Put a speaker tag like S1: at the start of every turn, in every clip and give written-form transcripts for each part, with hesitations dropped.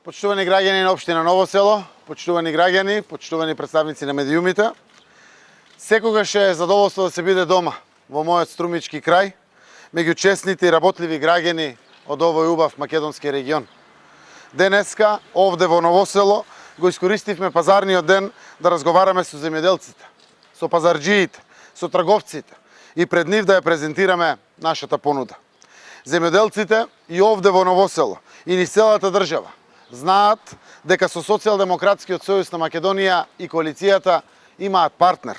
S1: Почитувани граѓани на општина Ново село, почитувани граѓани, почитувани представници на медиумите, секогаш е задоволство да се биде дома во мојот струмички крај, меѓу честните и работливи граѓани од овој убав македонски регион. Денеска, овде во Ново село, го искористивме пазарниот ден да разговараме со земјоделците, со пазарџиите, со трговците и пред нив да ја презентираме нашата понуда. Земјоделците и овде во Ново село и низ целата држава знаат дека со Социјалдемократскиот сојуз на Македонија и коалицијата имаат партнер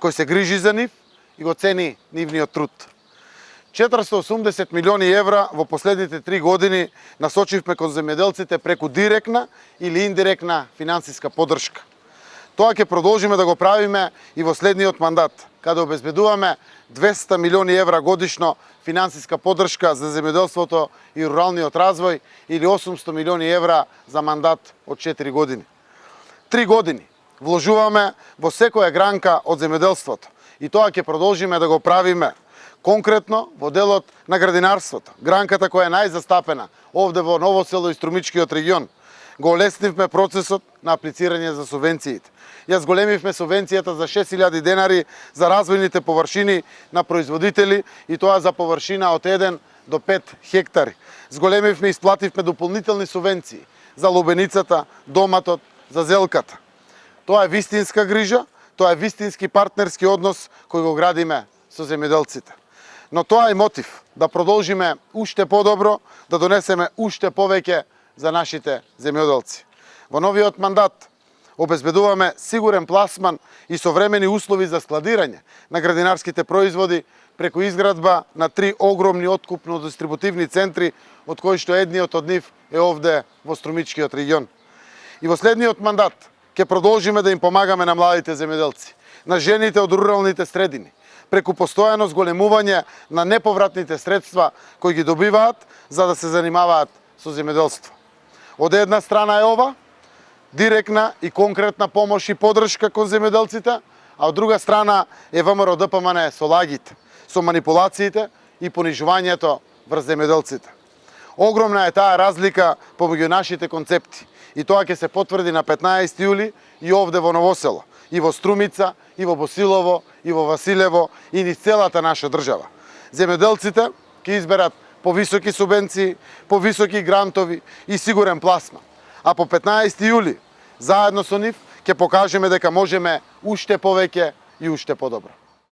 S1: кој се грижи за нив и го цени нивниот труд. 480 милиони евра во последните 3 години насочивме кон земјоделците преку директна или индиректна финансиска поддршка. Тоа ќе продолжиме да го правиме и во следниот мандат, каде обезбедуваме 200 милиони евра годишно финансиска поддршка за земјоделството и руралниот развој или 800 милиони евра за мандат од 4 години. 3 години вложуваме во секоја гранка од земјоделството и тоа ќе продолжиме да го правиме конкретно во делот на градинарството, гранката која е најзастапена овде во Ново село и Струмичкиот регион. Го олеснивме процесот на аплицирање за субвенциите. Ја зголемивме субвенцијата за 6000 денари за развојните површини на производители и тоа за површина од 1 до 5 хектари. Зголемивме и исплативме дополнителни субвенции за лубеницата, доматот, за зелката. Тоа е вистинска грижа, тоа е вистински партнерски однос кој го градиме со земјоделците. Но тоа е мотив да продолжиме уште подобро, да донесеме уште повеќе за нашите земјоделци. Во новиот мандат обезбедуваме сигурен пласман и современи услови за складирање на градинарските производи преку изградба на 3 огромни откупно-дистрибутивни центри, од кои што едниот од нив е овде во Струмичкиот регион. И во следниот мандат ќе продолжиме да им помагаме на младите земјоделци, на жените од руралните средини, преку постојано зголемување на неповратните средства кои ги добиваат за да се занимаваат со земјоделство. Од една страна е ова, директна и конкретна помош и поддршка кон земјоделците, а од друга страна е ВМРО ДПМН со лагите, со манипулациите и понижувањето врз земјоделците. Огромна е таа разлика помеѓу нашите концепти и тоа ќе се потврди на 15 јули и овде во Ново село, и во Струмица, и во Босилово, и во Василево, и низ целата наша држава. Земјоделците ќе изберат повисоки субвенции, повисоки грантови и сигурен пласман. А по 15 јули, заедно со нив, ќе покажеме дека можеме уште повеќе и уште подобро.